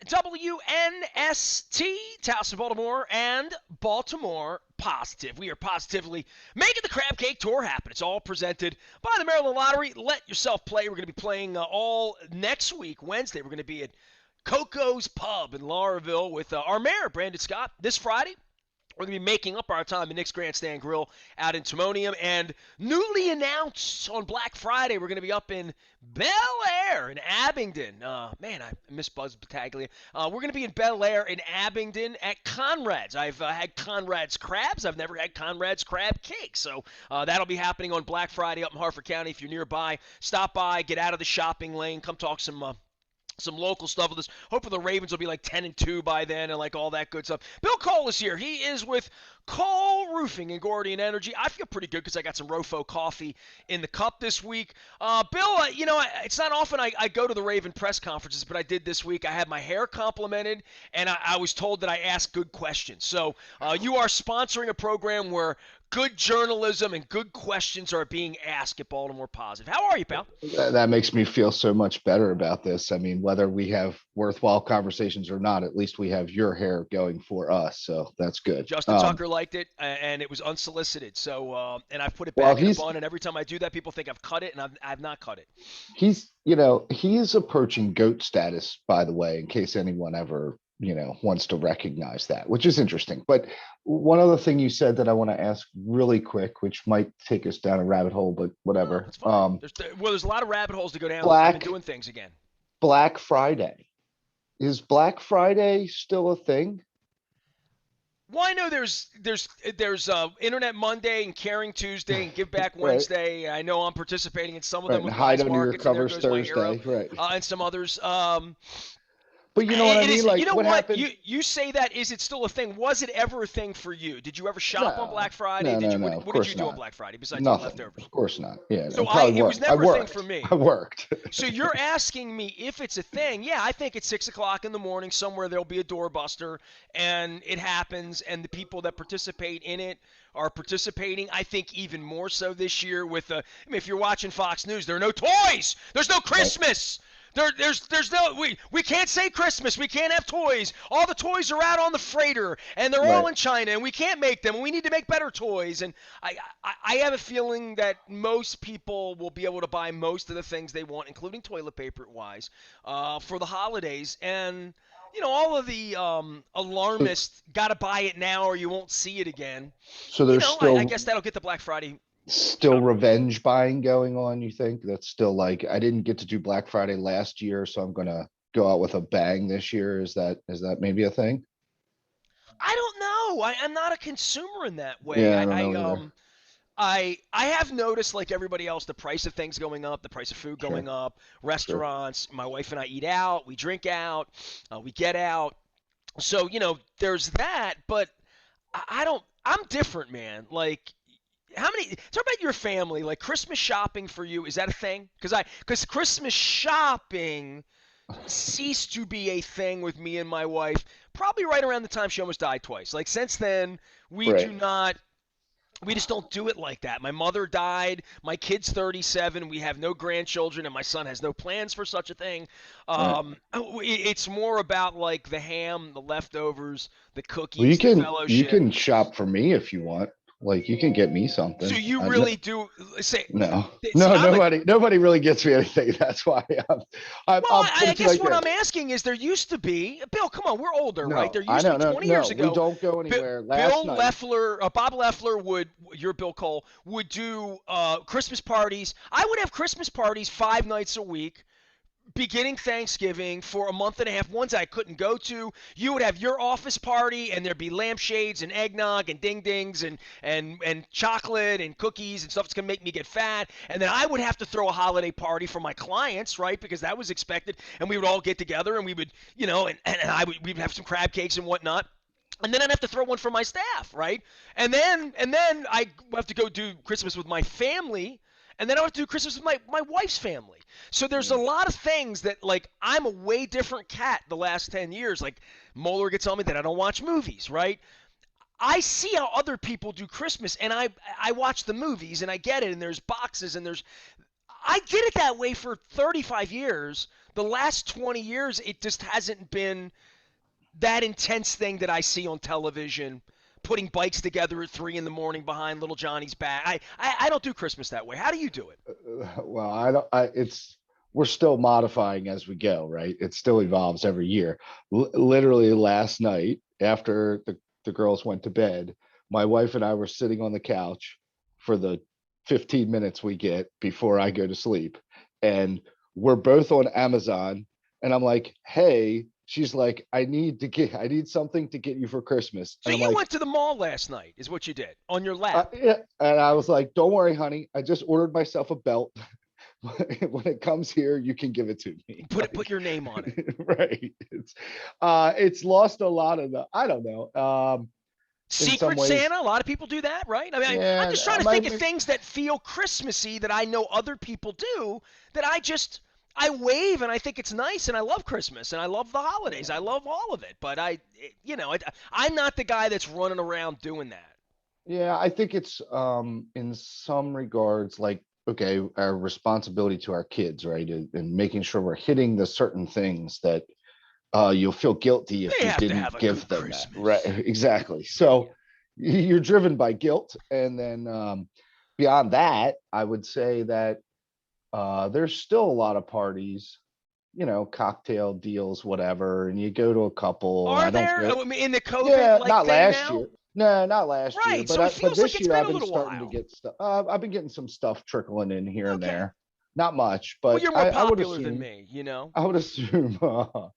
WNST, Towson, Baltimore, and Baltimore Positive. We are positively making the Crab Cake Tour happen. It's all presented by the Maryland Lottery. Let yourself play. We're going to be playing all next week, Wednesday. We're going to be at Coco's Pub in Lauraville with our mayor, Brandon Scott. This Friday, we're going to be making up our time at Nick's Grandstand Grill out in Timonium. And newly announced on Black Friday, we're going to be up in Bel Air in Abingdon. Man, I miss Buzz Battaglia. We're going to be in Bel Air in Abingdon at Conrad's. I've had Conrad's crabs. I've never had Conrad's crab cake. So that'll be happening on Black Friday up in Harford County. If you're nearby, stop by, get out of the shopping lane, come talk some local stuff with us. Hopefully the Ravens will be like 10-2 by then and like all that good stuff. Bill Cole is here. He is with Cole Roofing and Gordian Energy. I feel pretty good because I got some Rofo coffee in the cup this week. Bill, it's not often I go to the Raven press conferences, but I did this week. I had my hair complimented, and I was told that I asked good questions. So you are sponsoring a program where good journalism and good questions are being asked at Baltimore Positive. How are you, pal? That makes me feel so much better about this. I mean, whether we have worthwhile conversations or not, at least we have your hair going for us. So that's good. Justin Tucker liked it, and it was unsolicited. So, and I've put it back in a bun, and every time I do that, people think I've cut it, and I've not cut it. He's approaching GOAT status, by the way, in case anyone ever wants to recognize that, which is interesting. But one other thing you said that I want to ask really quick, which might take us down a rabbit hole, but whatever. There's a lot of rabbit holes to go down. I've been doing things again. Black Friday. Is Black Friday still a thing? Well, I know there's Internet Monday and Caring Tuesday and Give Back Wednesday. Right. I know I'm participating in some of them. With hide under your covers Thursday, right? And some others. But you know what I mean? Like, you know what? You say that, is it still a thing? Was it ever a thing for you? Did you ever shop on Black Friday? No, What did you do on Black Friday besides Nothing. leftovers? Of course not. Yeah. So it was never a thing for me. I worked. So you're asking me if it's a thing. Yeah, I think at 6 o'clock in the morning somewhere there'll be a doorbuster, and it happens, and the people that participate in it are participating. I think even more so this year with if you're watching Fox News, there are no toys. There's no Christmas. Right. There's no we can't say Christmas. We can't have toys. All the toys are out on the freighter, and they're all in China, and we can't make them. And we need to make better toys. And I have a feeling that most people will be able to buy most of the things they want, including toilet paper wise, for the holidays. And all of the alarmists got to buy it now or you won't see it again. So there's I guess that'll get the Black Friday. Still revenge buying going on, you think? That's still like, I didn't get to do Black Friday last year, so I'm gonna go out with a bang this year. Is that maybe a thing? I don't know. I'm not a consumer in that way. Yeah, I don't know either. I have noticed, like everybody else, the price of things going up, the price of food going up, restaurants. My wife and I eat out, we drink out, we get out. So, there's that, but I'm different, man. Like, talk about your family, like Christmas shopping for you, is that a thing? Because Christmas shopping ceased to be a thing with me and my wife probably right around the time she almost died twice. Like, since then, we just don't do it like that. My mother died, my kid's 37, we have no grandchildren, and my son has no plans for such a thing. It's more about like the ham, the leftovers, the cookies, the fellowship. You can shop for me if you want. Like, you can get me something. So you really do say no? Nobody really gets me anything. That's why I guess what I'm asking is, there used to be, Bill. Come on, we're older, right? There used to be 20 years ago. We don't go anywhere. Bob Leffler Bill Cole would do Christmas parties. I would have Christmas parties 5 nights a week, beginning Thanksgiving, for a month and a half. Ones I couldn't go to. You would have your office party, and there'd be lampshades and eggnog and ding-dings and chocolate and cookies and stuff that's going to make me get fat. And then I would have to throw a holiday party for my clients, right, because that was expected. And we would all get together, and we would, we'd have some crab cakes and whatnot. And then I'd have to throw one for my staff, right? And then I have to go do Christmas with my family. And then I have to do Christmas with my wife's family. So there's a lot of things that, like, I'm a way different cat the last 10 years. Like, Moeller gets on me that I don't watch movies, right? I see how other people do Christmas, and I watch the movies, and I get it, and there's boxes, and I did it that way for 35 years. The last 20 years, it just hasn't been that intense thing that I see on television, putting bikes together at 3 in the morning behind little Johnny's back. I don't do Christmas that way. How do you do it? Well, I don't, it's, we're still modifying as we go, right? It still evolves every year. Literally last night, after the girls went to bed, my wife and I were sitting on the couch for the 15 minutes we get before I go to sleep. And we're both on Amazon. And I'm like, hey, she's like, I need something to get you for Christmas. So And I'm you like, went to the mall last night, is what you did, on your lap. yeah. And I was like, don't worry, honey. I just ordered myself a belt. When it comes here, you can give it to me. Put your name on it. Right. It's lost a lot of the, I don't know. In some Secret ways, Santa, a lot of people do that, right? I mean, I'm yeah, just trying to think of things that feel Christmassy that I know other people do that I wave and I think it's nice and I love Christmas and I love the holidays. I love all of it, but I'm not the guy that's running around doing that. yeah, I think it's in some regards like, okay, our responsibility to our kids, right? And making sure we're hitting the certain things that you'll feel guilty if They you have to didn't have a give good them that. Right. Christmas. Exactly. Yeah. So you're driven by guilt. And then beyond that, I would say that there's still a lot of parties, cocktail deals, whatever, and you go to a couple. Are I don't there? go. I mean, in the COVID Yeah, like not thing last now? year. No, not last year, Right. So it but feels like this it's year been I've a been little starting to while. get stuff. I've been getting some stuff trickling in here and Okay. there. Not much, Well, but you're more I would popular than assume. me, you know. I would assume. Well,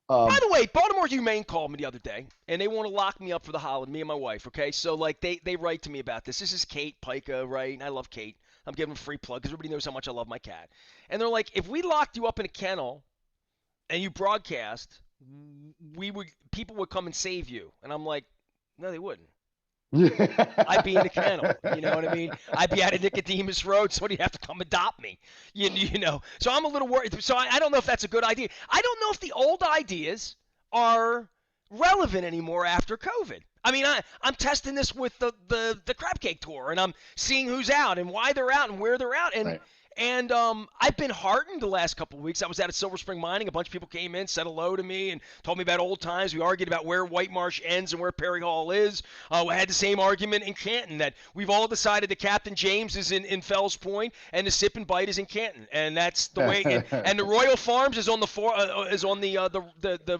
By the way, Baltimore Humane called me the other day, and they want to lock me up for the holiday, me and my wife, okay? So, like, they write to me about this. This is Kate Pica, right? And I love Kate. I'm giving them a free plug because everybody knows how much I love my cat. And they're like, if we locked you up in a kennel and you broadcast, people would come and save you. And I'm like, no, they wouldn't. I'd be in the kennel. You know what I mean? I'd be out of Nicodemus Road. Somebody'd have to come adopt me. You know. So I'm a little worried. So I don't know if that's a good idea. I don't know if the old ideas are relevant anymore after COVID. I mean, I'm testing this with the crab cake tour, and I'm seeing who's out and why they're out and where they're out, and right. and I've been heartened the last couple of weeks. I was out at Silver Spring Mining. A bunch of people came in, said hello to me, and told me about old times. We argued about where White Marsh ends and where Perry Hall is. We had the same argument in Canton that we've all decided that Captain James is in Fells Point and the Sip and Bite is in Canton, and that's the way. And the Royal Farms is on the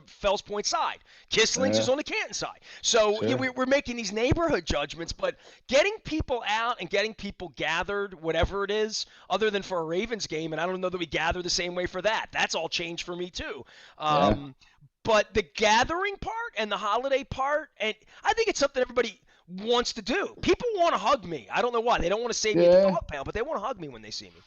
Fells Point side. Kissling's is Yeah, on the Canton side. So yeah, sure. we're making these neighborhood judgments, but getting people out and getting people gathered, whatever it is, other than for a Ravens game, and I don't know that we gather the same way for that. That's all changed for me too. Yeah. But the gathering part and the holiday part, and I think it's something everybody wants to do. People want to hug me. I don't know why. They don't want to save me at the Yeah. dog pound, but they want to hug me when they see me.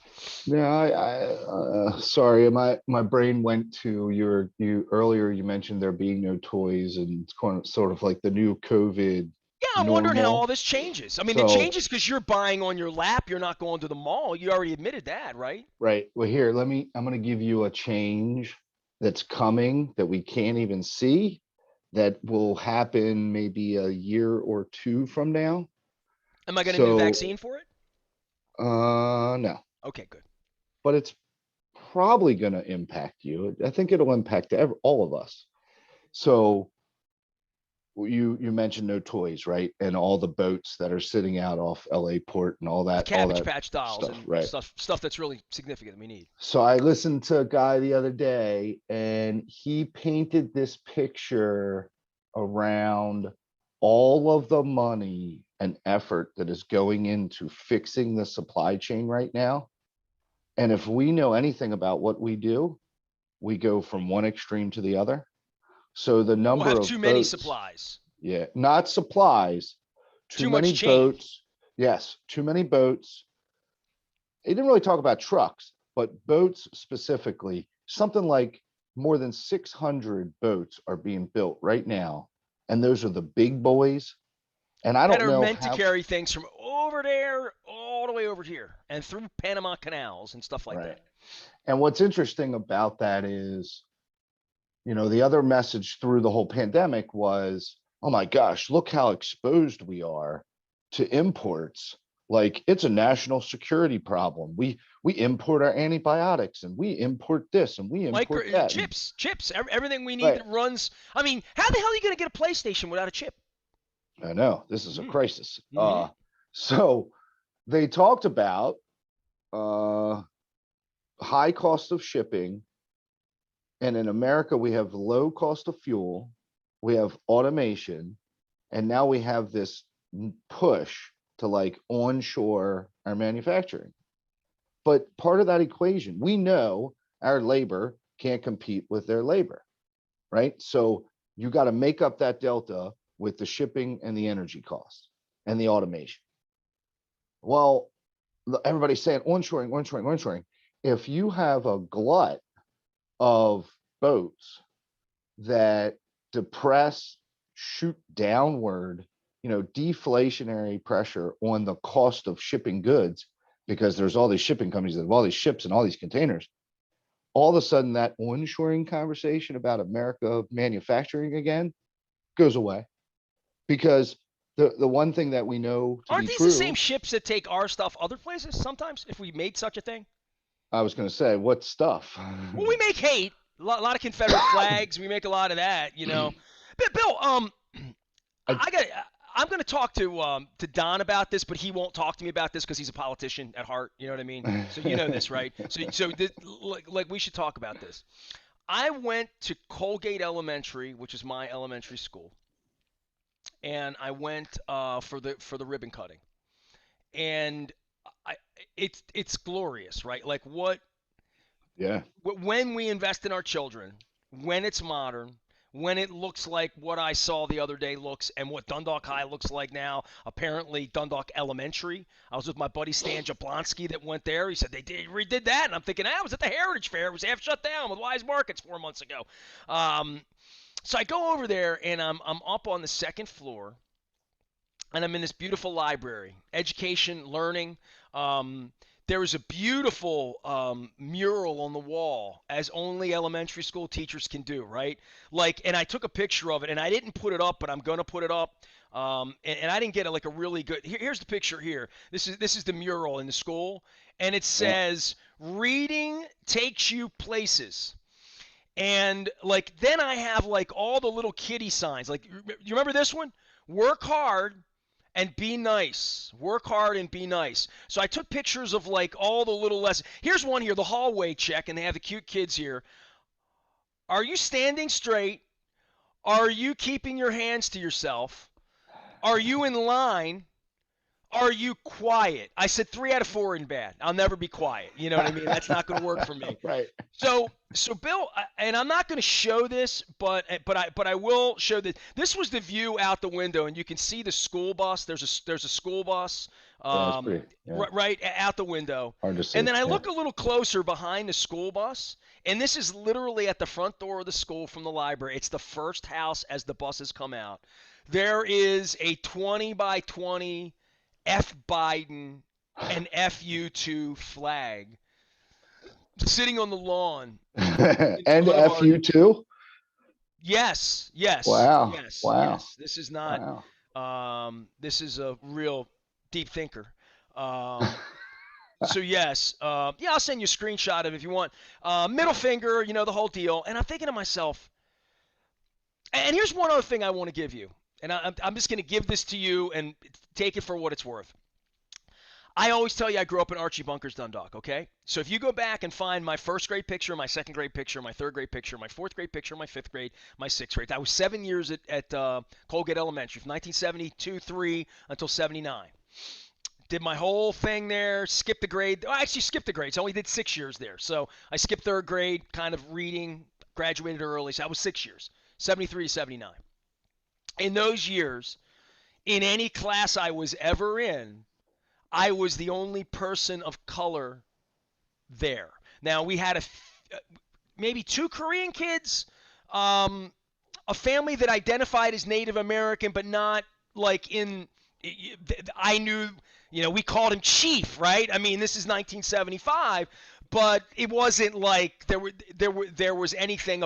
Yeah. Sorry, my brain went to you earlier. You mentioned there being no toys, and it's kind of sort of like the new COVID Yeah, I'm wondering how all normal. this changes. I mean, it So, changes because you're buying on your lap. You're not going to the mall. You already admitted that, right? right. Well, here, I'm going to give you a change that's coming that we can't even see, that will happen maybe a year or two from now. Am I getting a new So, vaccine for it? no, Okay, good. but it's probably going to impact you. I think it'll impact all of us. So, you mentioned no toys, right? And all the boats that are sitting out off LA port and all Cabbage that Patch dolls stuff, and right? stuff that's really significant that we need. So I listened to a guy the other day, and he painted this picture around all of the money and effort that is going into fixing the supply chain right now. And if we know anything about what we do, we go from one extreme to the other. So the We'll number have of too many boats, supplies, yeah, not supplies, too too much many change. boats. Yes, too many boats. He didn't really talk about trucks, but boats specifically. Something like more than 600 boats are being built right now. And those are the big boys. And I That don't are know meant to how, carry things from over there all the way over here and through Panama canals and stuff like right. that. And what's interesting about that is, the other message through the whole pandemic was, oh my gosh, look how exposed we are to imports. like it's a national security problem. We import our antibiotics and we import this and we import that. And, chips, everything we need right. that runs. I mean, how the hell are you going to get a PlayStation without a chip? I know this is a Mm-hmm. crisis. Mm-hmm. So they talked about uh high cost of shipping, and in America we have low cost of fuel, we have automation, and now we have this push to like onshore our manufacturing. But part of that equation, we know our labor can't compete with their labor, right? So you got to make up that delta with the shipping and the energy costs and the automation. Well, everybody's saying onshoring, onshoring, onshoring. If you have a glut of boats that depress, shoot downward, deflationary pressure on the cost of shipping goods, because there's all these shipping companies that have all these ships and all these containers, all of a sudden that onshoring conversation about America manufacturing again goes away. Because the one thing that we know to Aren't be these the same true, ships that take our stuff other places sometimes, if we made such a thing? I was going to say, what stuff? Well, we make hate. A lot of Confederate flags. We make a lot of that, But Bill, I, I got. I'm going to talk to Don about this, but he won't talk to me about this because he's a politician at heart. You know what I mean? So you know this, right? So this, like we should talk about this. I went to Colgate Elementary, which is my elementary school, and I went for the ribbon cutting, and I it's glorious, right? Like yeah, when we invest in our children, when it's modern, when it looks like what I saw the other day looks, and what Dundalk High looks like now, apparently Dundalk Elementary. I was with my buddy Stan Jablonski that went there. He said they redid that, and I'm thinking, I was at the Heritage Fair. It was half shut down with Wise Markets 4 months ago. Um, so I go over there, and I'm up on the second floor, and I'm in this beautiful library, education, learning. Um, there is a beautiful mural on the wall, as only elementary school teachers can do, right? Like, and I took a picture of it, and I didn't put it up, but I'm gonna put it up. And I didn't get like a really good. Here's the picture here. This is the mural in the school, and it yeah. says, "Reading takes you places." And like then I have like all the little kiddie signs. Like you remember this one? Work hard and be nice. Work hard and be nice. So I took pictures of like all the little lessons. Here's one here, the hallway check, and they have the cute kids here. Are you standing straight? Are you keeping your hands to yourself? Are you in line? Are you quiet? I said 3 out of 4 in bad. I'll never be quiet. You know what I mean? That's not going to work for me. Right. So Bill, and I'm not going to show this, but I will show that this was the view out the window, and you can see the school bus. There's a school bus, Yeah, it's pretty. Yeah, right out the window. hard to see. And then I Yeah. look a little closer behind the school bus, and this is literally at the front door of the school from the library. It's the first house as the buses come out. There is a 20 by 20 F Biden and FU2 flag sitting on the lawn. And FU too. Yes. Wow. Wow. Yes. This is not. Wow. This is a real deep thinker. So yes. Yeah, I'll send you a screenshot of it if you want. Middle finger, the whole deal. And I'm thinking to myself. And here's one other thing I want to give you. And I'm just going to give this to you and take it for what it's worth. I always tell you I grew up in Archie Bunker's Dundalk, okay? So if you go back and find my first grade picture, my second grade picture, my third grade picture, my fourth grade picture, my fifth grade, my sixth grade. I was 7 years at Colgate Elementary from 1972-3 until 79. Did my whole thing there, skipped the grade. I actually skipped the grades. I only did 6 years there. So I skipped third grade, kind of reading, graduated early. So I was 6 years, 73 to 79. In those years, in any class I was ever in, I was the only person of color there. Now we had maybe 2 Korean kids, a family that identified as Native American, but not like in. I knew, we called him Chief, right? I mean, this is 1975, but it wasn't like there was anything.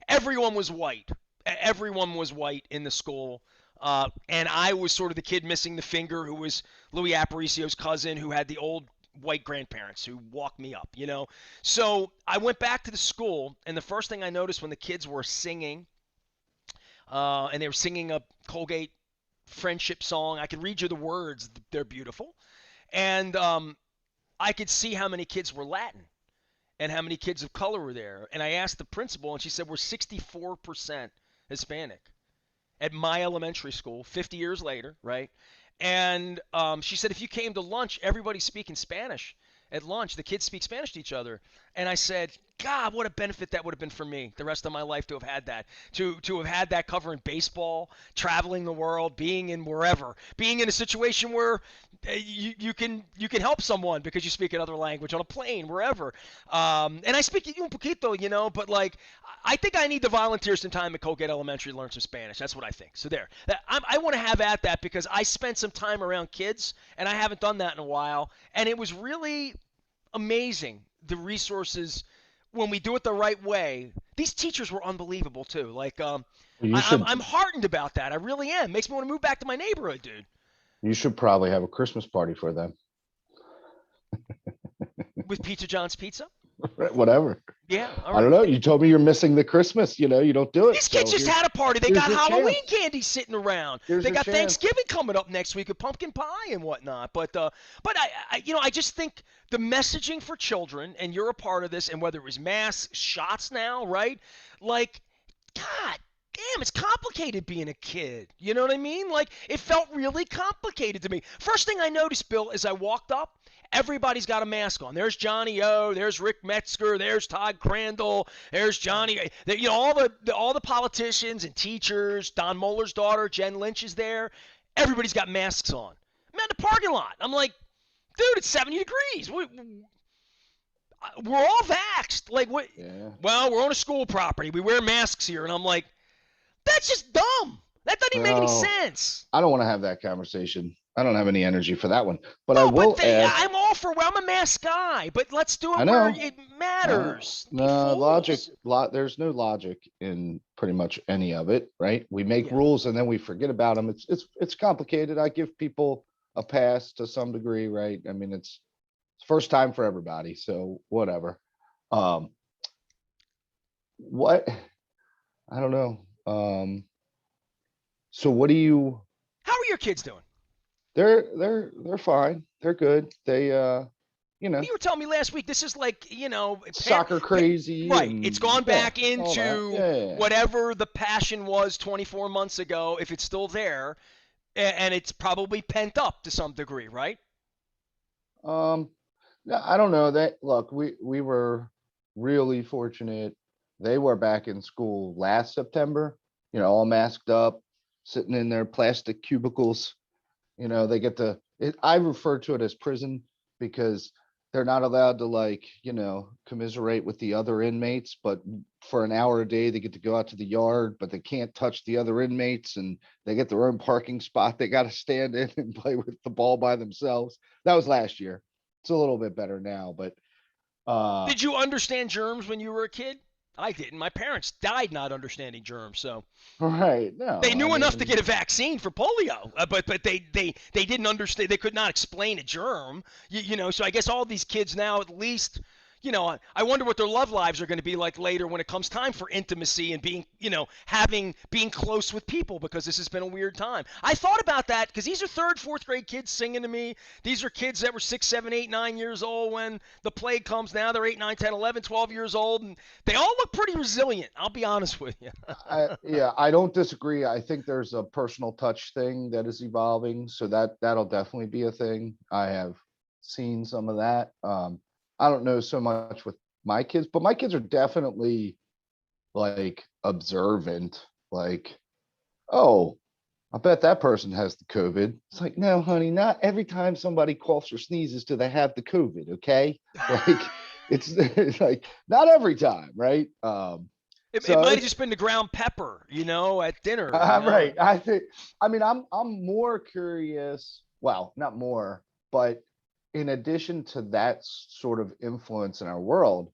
Everyone was white. Everyone was white in the school. And I was sort of the kid missing the finger who was Louis Aparicio's cousin who had the old white grandparents who walked me up, you know? So I went back to the school, and the first thing I noticed when the kids were singing, and they were singing a Colgate friendship song, I could read you the words, they're beautiful. And I could see how many kids were Latin and how many kids of color were there. And I asked the principal, and she said, we're 64% Hispanic at my elementary school 50 years later, right? And she said, if you came to lunch, everybody's speaking Spanish at lunch. The kids speak Spanish to each other. And I said, God, what a benefit that would have been for me the rest of my life to have had that. To have had that covering baseball, traveling the world, being in wherever, being in a situation where you can help someone because you speak another language on a plane, wherever. And I speak un poquito, you know, but like I think I need to volunteer some time at Colgate Elementary to learn some Spanish. That's what I think. So there, I want to have at that because I spent some time around kids and I haven't done that in a while, and it was really amazing the resources when we do it the right way. These teachers were unbelievable too. Like You I'm should heartened about that. I really am. Makes me want to move back to my neighborhood, dude. you should probably have a Christmas party for them. With Pizza John's Pizza. Whatever. Yeah, all I don't right. know. You told me you're missing the Christmas. You don't do it. These kids So just had a party. They here's got your Halloween chance. candy sitting around. Here's They your got chance. Thanksgiving coming up next week with pumpkin pie and whatnot. But I just think the messaging for children, and you're a part of this, and whether it was mass shots now, right? Like, God damn, it's complicated being a kid. You know what I mean? Like, it felt really complicated to me. First thing I noticed, Bill, as I walked up, everybody's got a mask on. There's Johnny O, there's Rick Metzger, there's Todd Crandall, there's Johnny. All the politicians and teachers. Don Moeller's daughter, Jen Lynch, is there. Everybody's got masks on. I'm at the parking lot. I'm like, dude, it's 70 degrees. We're all vaxxed. Like, what? Yeah. Well, we're on a school property. We wear masks here. And I'm like, that's just dumb. That doesn't even make any No, sense. I don't want to have that conversation. I don't have any energy for that one. But I No, but will ask. I'm all for. Well, I'm a mask guy, but let's do I it where know. it matters. Be No logic. fools. There's no logic in pretty much any of it, right? We make Yeah. rules and then we forget about them. It's complicated. I give people a pass to some degree, right? I mean, it's first time for everybody, so whatever. Um, what I don't know. So what do you? How are your kids doing? They're fine. They're good. They you know, You were telling me last week this is like soccer crazy right. It's and gone yeah, back all that. into Yeah. whatever the passion was 24 months ago, if it's still there, and it's probably pent up to some degree, right? Um, no, I don't know that. Look, we were really fortunate. They were back in school last September. All masked up, sitting in their plastic cubicles. They get to. I refer to it as prison because they're not allowed to commiserate with the other inmates. But for an hour a day, they get to go out to the yard, but they can't touch the other inmates, and they get their own parking spot. They got to stand in and play with the ball by themselves. That was last year. It's a little bit better now, but uh Did you understand germs when you were a kid? I didn't. My parents died not understanding germs, so right. they No, I knew enough to mean, get a vaccine for polio, but they didn't understand. They could not explain a germ. So I guess all these kids now at least. I wonder what their love lives are going to be like later when it comes time for intimacy and being close with people because this has been a weird time. I thought about that because these are third, fourth grade kids singing to me. These are kids that were 6, 7, 8, 9 years old when the plague comes. Now they're 8, 9, 10, 11, 12 years old, and they all look pretty resilient. I'll be honest with you. yeah, I don't disagree. I think there's a personal touch thing that is evolving, so that'll definitely be a thing. I have seen some of that. I don't know so much with my kids, but my kids are definitely like observant. Like, oh, I bet that person has the COVID. It's like, no, honey, not every time somebody coughs or sneezes do they have the COVID, okay? Like, it's like not every time, right? It So might have it's just been the ground pepper, at dinner. right. I'm more curious. Well, not more, but in addition to that sort of influence in our world,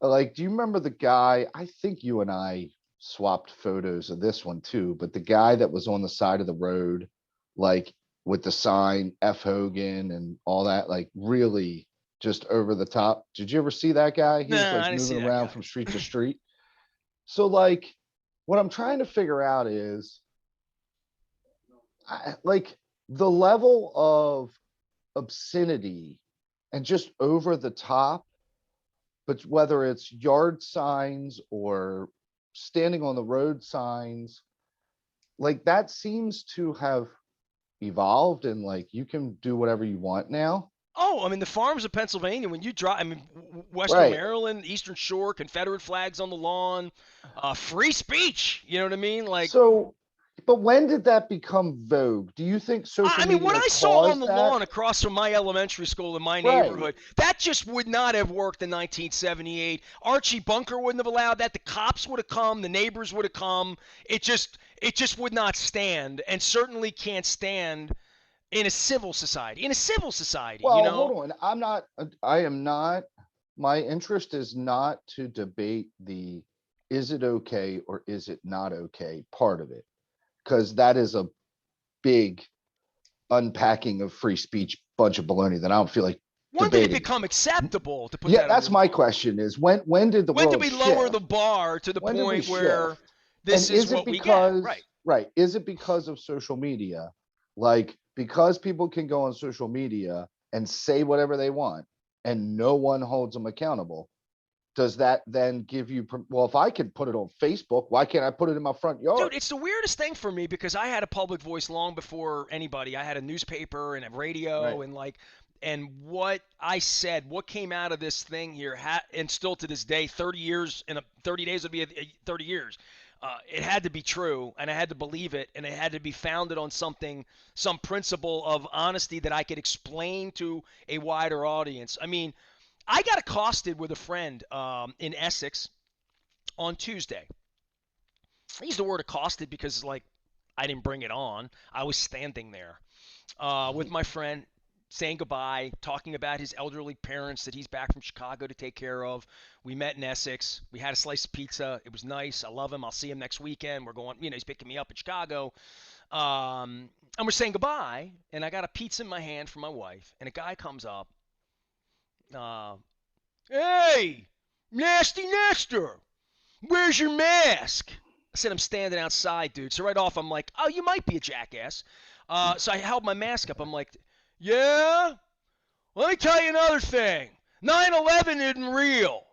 like, do you remember the guy? I think you and I swapped photos of this one too, but the guy that was on the side of the road, like with the sign F Hogan and all that, like really just over the top. Did you ever see that guy? He was Nah, I like didn't see moving that around guy. from street to street. So like what I'm trying to figure out is like the level of obscenity and just over the top, but whether it's yard signs or standing on the road signs, like that seems to have evolved and like you can do whatever you want now. Oh, I mean, the farms of Pennsylvania, when you drive, I mean, Western Right. Maryland, Eastern Shore, Confederate flags on the lawn, free speech. You know what I mean? Like, So, but when did that become vogue? Do you think social I mean, what media I saw on caused the that? lawn across from my elementary school in my Right. neighborhood, that just would not have worked in 1978. Archie Bunker wouldn't have allowed that. The cops would have come. The neighbors would have come. It just would not stand, and certainly can't stand in a civil society. In a civil society, you Well, know. hold on. I am not, my interest is not to debate the is it okay or is it not okay part of it, because that is a big unpacking of free speech bunch of baloney that I don't feel like When did it debating. become acceptable to put Yeah, that on that's your my lawn? question is when did the When did world we lower shift? the bar to the When did we point where shift? And this is is it what we get? Right. because, right, is it because of social media? Like, because people can go on social media and say whatever they want and no one holds them accountable, does that then give you, well, if I could put it on Facebook, why can't I put it in my front Dude, yard? it's the weirdest thing for me because I had a public voice long before anybody. I had a newspaper and a radio Right. and and what I said, what came out of this thing here, and still to this day, 30 years in 30 days would be 30 years. It had to be true, and I had to believe it, and it had to be founded on something, some principle of honesty that I could explain to a wider audience. I mean, I got accosted with a friend in Essex on Tuesday. I use the word accosted because like I didn't bring it on. I was standing there with my friend, saying goodbye, talking about his elderly parents that he's back from Chicago to take care of. We met in Essex. We had a slice of pizza. It was nice. I love him. I'll see him next weekend. We're going, he's picking me up in Chicago. And we're saying goodbye. And I got a pizza in my hand for my wife. And a guy comes up. Uh, hey, Nasty Nestor, where's your mask? I said, I'm standing outside, dude. So right off, I'm like, oh, you might be a jackass. So I held my mask up. I'm like, yeah? Let me tell you another thing. 9/11 isn't real.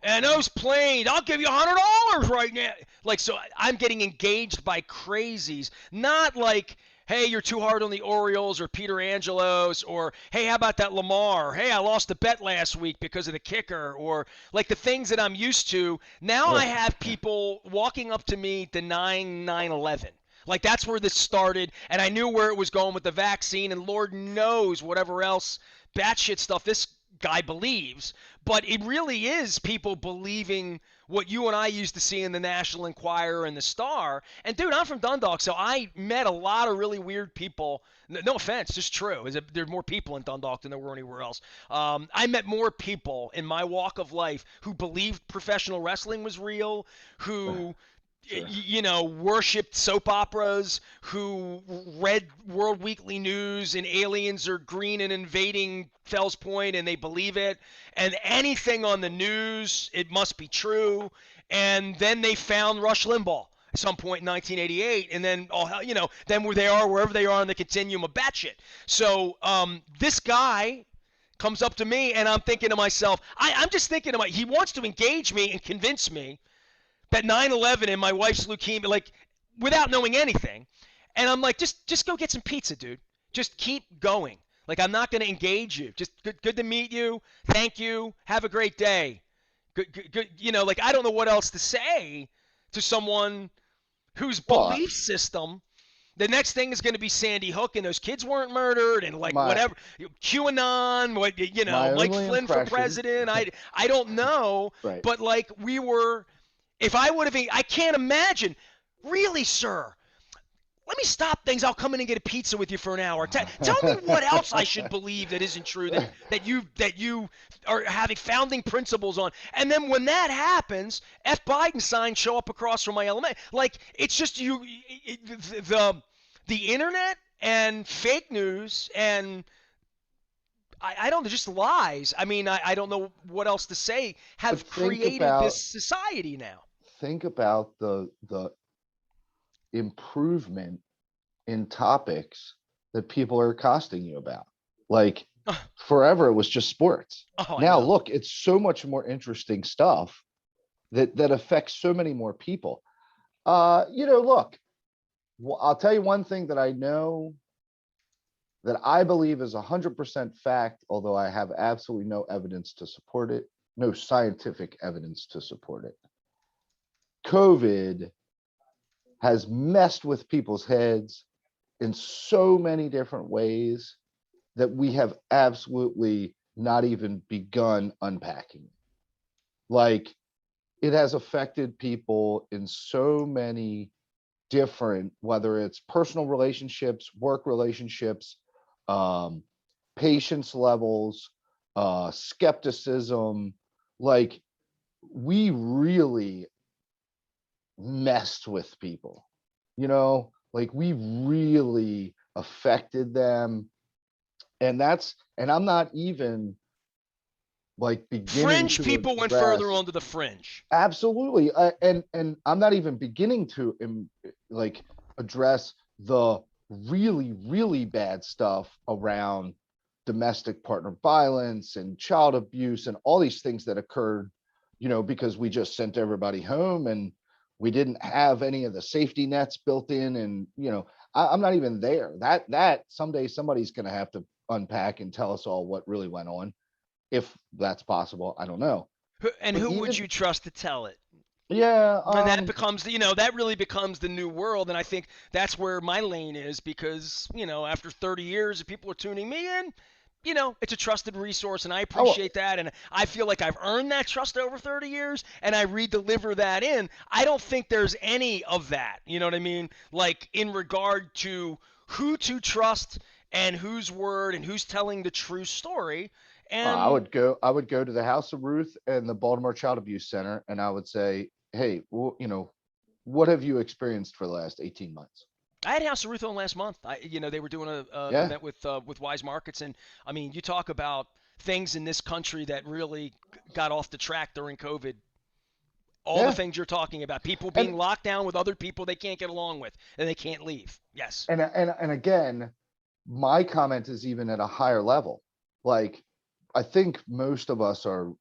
And those planes, I'll give you $100 right now. Like, so I'm getting engaged by crazies. Not like, hey, you're too hard on the Orioles or Peter Angelos, or hey, how about that Lamar? Hey, I lost a bet last week because of the kicker, or like the things that I'm used to. Now I Right. have people walking up to me denying 9/11. Like that's where this started, and I knew where it was going with the vaccine, and Lord knows whatever else batshit stuff this guy believes. But it really is people believing what you and I used to see in the National Enquirer and the Star. And dude, I'm from Dundalk, so I met a lot of really weird people. No offense, just true. There are more people in Dundalk than there were anywhere else. I met more people in my walk of life who believed professional wrestling was real, who Sure. worshipped soap operas, who read World Weekly News and aliens are green and invading Fells Point and they believe it. And anything on the news, it must be true. And then they found Rush Limbaugh at some point in 1988, and then then where they are, wherever they are on the continuum of batshit. So this guy comes up to me, and I'm thinking to myself, I'm just thinking to he wants to engage me and convince me that 9/11 and my wife's leukemia, like without knowing anything. And I'm like, just go get some pizza, dude. Just keep going. Like I'm not going to engage you. Just good to meet you. Thank you. Have a great day. Good. Like I don't know what else to say to someone whose Well, belief system. The next thing is going to be Sandy Hook, and those kids weren't murdered, and like my whatever, QAnon, my Mike only Flynn for impression, president. I don't know, right. but like we were, if I would have, I can't imagine, really, sir. let me stop things. I'll come in and get a pizza with you for an hour. Tell me what else I should believe that isn't true, that you are having founding principles on. And then when that happens, F Biden signs show up across from my element. Like it's just the internet and fake news and I don't know, just lies. I mean, I don't know what else to say. But Have created this society now. think about the improvement in topics that people are accosting you about. Like forever, it was just sports. Oh, I Now, know. look, it's so much more interesting stuff that affects so many more people. Look, I'll tell you one thing that I know that I believe is 100% fact, although I have absolutely no evidence to support it, no scientific evidence to support it. COVID has messed with people's heads in so many different ways that we have absolutely not even begun unpacking. Like it has affected people in so many different, whether it's personal relationships, work relationships, um, patience levels, skepticism. Like we really messed with people, like we really affected them. And I'm not even like beginning Fringe to people went further address. onto the fringe. Absolutely. And I'm not even beginning to like address the really, really bad stuff around domestic partner violence and child abuse and all these things that occurred, because we just sent everybody home and we didn't have any of the safety nets built in. And, I'm not even there. That someday somebody's going to have to unpack and tell us all what really went on. If that's possible, I don't know. And But who would even you trust to tell it? yeah, And that becomes, that really becomes the new world. And I think that's where my lane is because, after 30 years, if people are tuning me in, it's a trusted resource, and I oh, appreciate that. And I feel like I've earned that trust over 30 years, and I re-deliver that in. I don't think there's any of that. You know what I mean? Like in regard to who to trust and whose word and who's telling the true story. I And would go to the House of Ruth and the Baltimore Child Abuse Center, and I would say, hey, well, what have you experienced for the last 18 months? I had House of Ruth on last month. They were doing a Yeah. event with Wise Markets, and I mean, you talk about things in this country that really got off the track during COVID. All the Yeah. things you're talking about, people being And locked down with other people they can't get along with, and they can't leave. Yes. and again, my comment is even at a higher level. Like, I think most of us are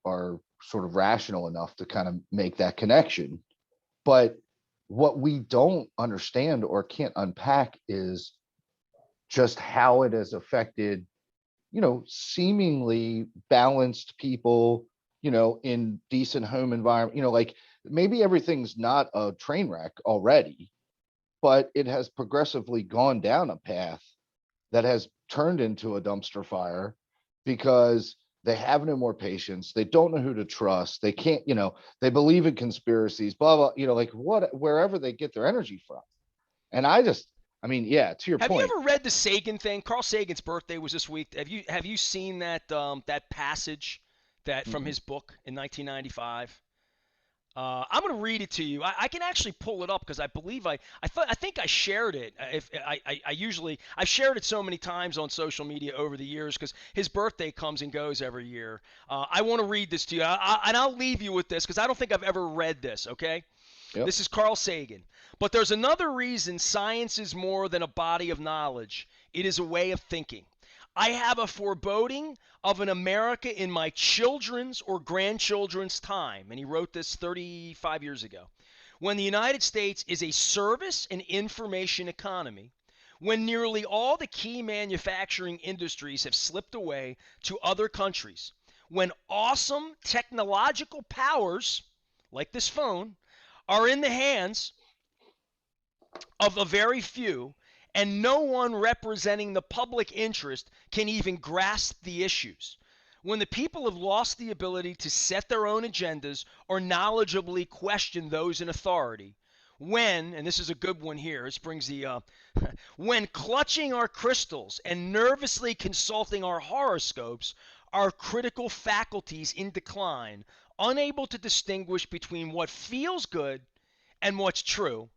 sort of rational enough to kind of make that connection. But what we don't understand or can't unpack is just how it has affected, seemingly balanced people, in decent home environment, like maybe everything's not a train wreck already, but it has progressively gone down a path that has turned into a dumpster fire because they have no more patience. They don't know who to trust. They can't, they believe in conspiracies, blah, blah, like wherever they get their energy from. And I mean, yeah, to your Have you point. ever read the Sagan thing? Carl Sagan's birthday was this week. Have you seen that passage that from Mm-mm. his book in 1995? I'm going to read it to you. I can actually pull it up because I believe I think I shared it. If I usually I've shared it so many times on social media over the years because his birthday comes and goes every year. I want to read this to you, and I'll leave you with this because I don't think I've ever read this. Okay, Yep. this is Carl Sagan. But there's another reason science is more than a body of knowledge. It is a way of thinking. I have a foreboding of an America in my children's or grandchildren's time. And he wrote this 35 years ago. When the United States is a service and information economy, when nearly all the key manufacturing industries have slipped away to other countries, when awesome technological powers, like this phone, are in the hands of a very few, and no one representing the public interest can even grasp the issues. When the people have lost the ability to set their own agendas or knowledgeably question those in authority, when, and this is a good one here, this brings the, when clutching our crystals and nervously consulting our horoscopes, our critical faculties in decline, unable to distinguish between what feels good and what's true,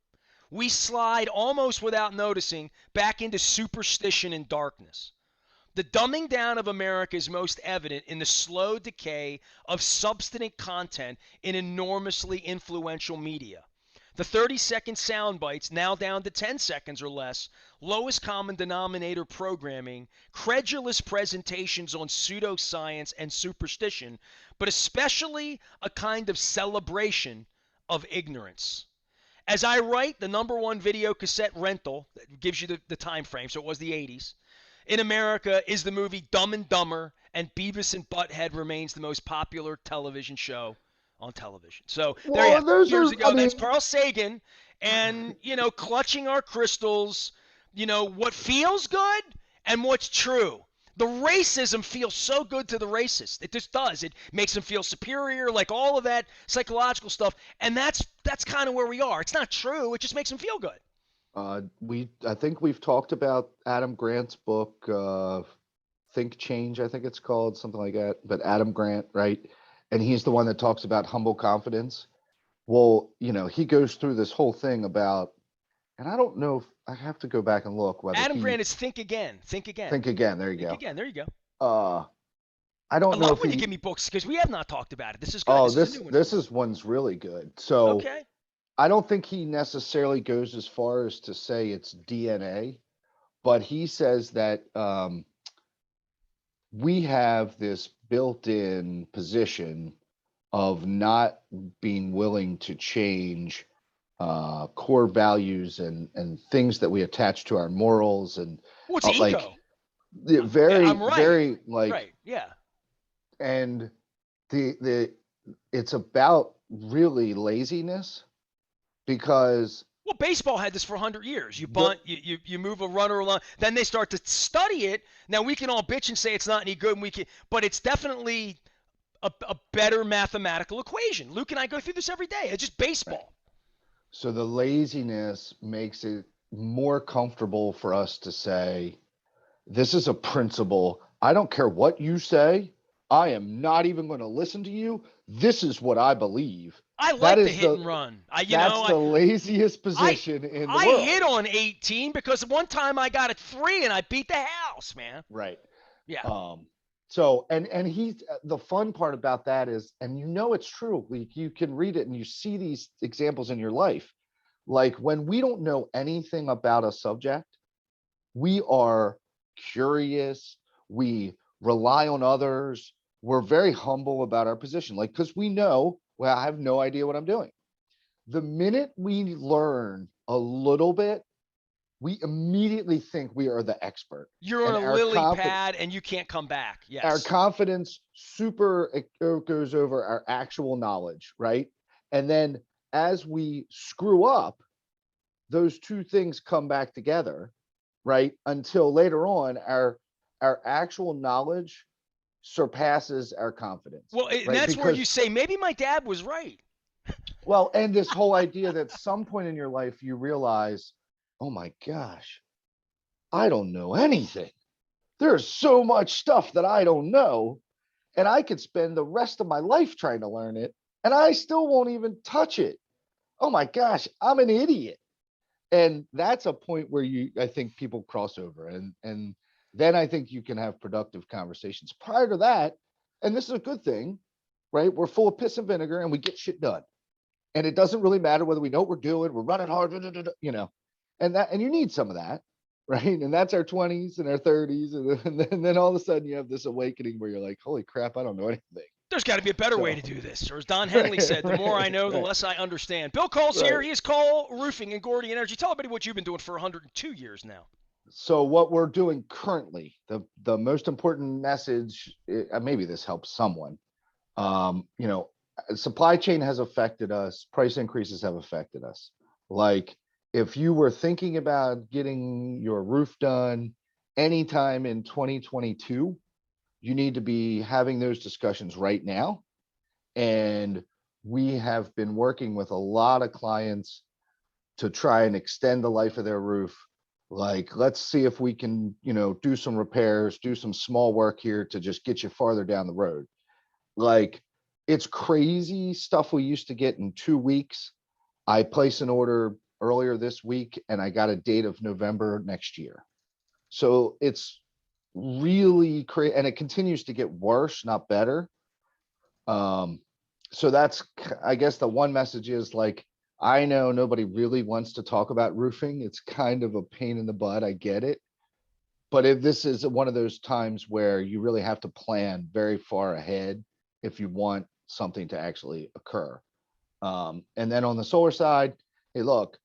we slide almost without noticing back into superstition and darkness. The dumbing down of America is most evident in the slow decay of substantive content in enormously influential media. The 30-second sound bites, now down to 10 seconds or less, lowest common denominator programming, credulous presentations on pseudoscience and superstition, but especially a kind of celebration of ignorance. As I write, the number one video cassette rental, that gives you the time frame, so it was the 80s, in America is the movie Dumb and Dumber, and Beavis and Butthead remains the most popular television show on television. So there you Well, have it. those Years are, I ago, that's mean, Carl Sagan, and clutching our crystals. What feels good and what's true. The racism feels so good to the racist. It just does. It makes them feel superior, like all of that psychological stuff. And that's kind of where we are. It's not true. It just makes them feel good. I think we've talked about Adam Grant's book, Think Change, I think it's called, something like that. But Adam Grant, right? And he's the one that talks about humble confidence. Well, he goes through this whole thing about, and I don't know if I have to go back and look whether Adam Grant is Think Again. Think Again. Think Again. There you Think go. Again. There you go. I I don't know love if when you he. give me books because we have not talked about it. This is good. Oh, This is a new one this for me. is one's really good. So Okay. I don't think he necessarily goes as far as to say it's DNA, but he says that we have this built-in position of not being willing to change core values and things that we attach to our morals and Well, it's like ego. very I'm right. very like Right. Yeah. and the it's about really laziness because Well, baseball had this for 100 years. You the bunt, you move a runner along, then they start to study it. Now we can all bitch and say it's not any good, but it's definitely a better mathematical equation. Luke and I go through this every day. It's just right. baseball. So the laziness makes it more comfortable for us to say, this is a principle. I don't care what you say. I am not even going to listen to you. This is what I believe. I That like the is hit and run. that's the laziest I position in the I world. hit on 18 because one time I got a 3 and I beat the house, man. Right. Yeah. So and he's the fun part about that is, and it's true. Like you can read it and you see these examples in your life. Like when we don't know anything about a subject, we are curious, we rely on others, we're very humble about our position. Like, because we know, well, I have no idea what I'm doing. The minute we learn a little bit, we immediately think we are the expert. You're on And a lily pad and you can't come back. our Yes. confidence super goes over our actual knowledge, right? And then as we screw up, those two things come back together, right? Until later on, our actual knowledge surpasses our confidence, Well, and right? that's where you Because say maybe my dad was right. well, and this whole idea that some point in your life you realize, oh my gosh, I don't know anything. There's so much stuff that I don't know, and I could spend the rest of my life trying to learn it, and I still won't even touch it. Oh my gosh, I'm an idiot. And that's a point where I think people cross over, and then I think you can have productive conversations. Prior to that, and this is a good thing, right? We're full of piss and vinegar and we get shit done. And it doesn't really matter whether we know what we're doing, we're running hard, and you need some of that, right? And that's our 20s and our 30s. And then all of a sudden you have this awakening where you're like, holy crap, I don't know anything. There's got to be a better way So to do this. Or as Don Henley said, the more I know, the right, less I understand. Bill Cole's here. right. He is Cole Roofing and Gordy Energy. Tell everybody what you've been doing for 102 years now. So what we're doing currently, the most important message, maybe this helps someone. Supply chain has affected us. Price increases have affected us. Like if you were thinking about getting your roof done anytime in 2022, you need to be having those discussions right now. And we have been working with a lot of clients to try and extend the life of their roof. Like, let's see if we can, do some repairs, do some small work here to just get you farther down the road. Like, it's crazy stuff we used to get in 2 weeks. I placed an order earlier this week and I got a date of November next year. So it's really crazy, and it continues to get worse, not better. Um, so that's, I guess the one message is like, I know nobody really wants to talk about roofing. It's kind of a pain in the butt. I get it. But if this is one of those times where you really have to plan very far ahead if you want something to actually occur. And then on the solar side, hey, look,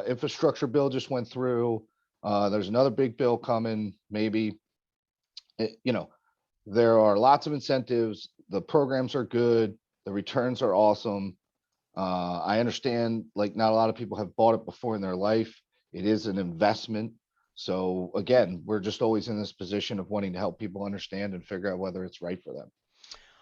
infrastructure bill just went through. There's another big bill coming, maybe. You know, there are lots of incentives. The programs are good. The returns are awesome. I understand, like, not a lot of people have bought it before in their life. It is an investment. So again, we're just always in this position of wanting to help people understand and figure out whether it's right for them.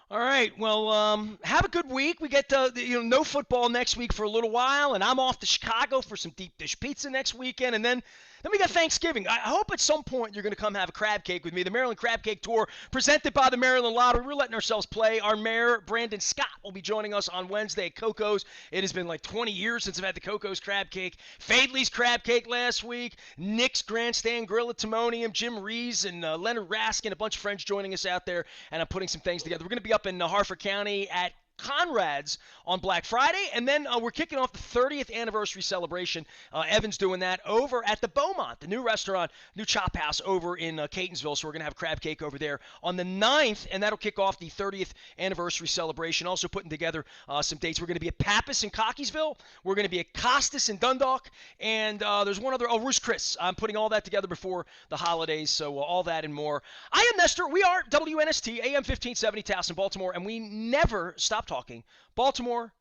All right. Well, have a good week. We get no football next week for a little while, and I'm off to Chicago for some deep dish pizza next weekend, and then we got Thanksgiving. I hope at some point you're going to come have a crab cake with me. The Maryland Crab Cake Tour, presented by the Maryland Lottery. We're letting ourselves play. Our mayor, Brandon Scott, will be joining us on Wednesday at Coco's. It has been like 20 years since I've had the Coco's crab cake. Fadley's crab cake last week. Nick's Grandstand Grill at Timonium. Jim Rees and Leonard Raskin, a bunch of friends joining us out there, and I'm putting some things together. We're going to be up in Harford County at Conrad's on Black Friday, and then we're kicking off the 30th anniversary celebration. Evan's doing that over at the Beaumont, the new restaurant, new chop house over in Catonsville, so we're going to have crab cake over there on the 9th, and that'll kick off the 30th anniversary celebration. Also putting together some dates. We're going to be at Pappas in Cockeysville, we're going to be at Costas in Dundalk, and there's one other, Roost Chris. I'm putting all that together before the holidays, so all that and more. I am Nestor. We are WNST, AM 1570, Towson, Baltimore, and we never stop talking Baltimore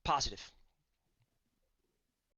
positive.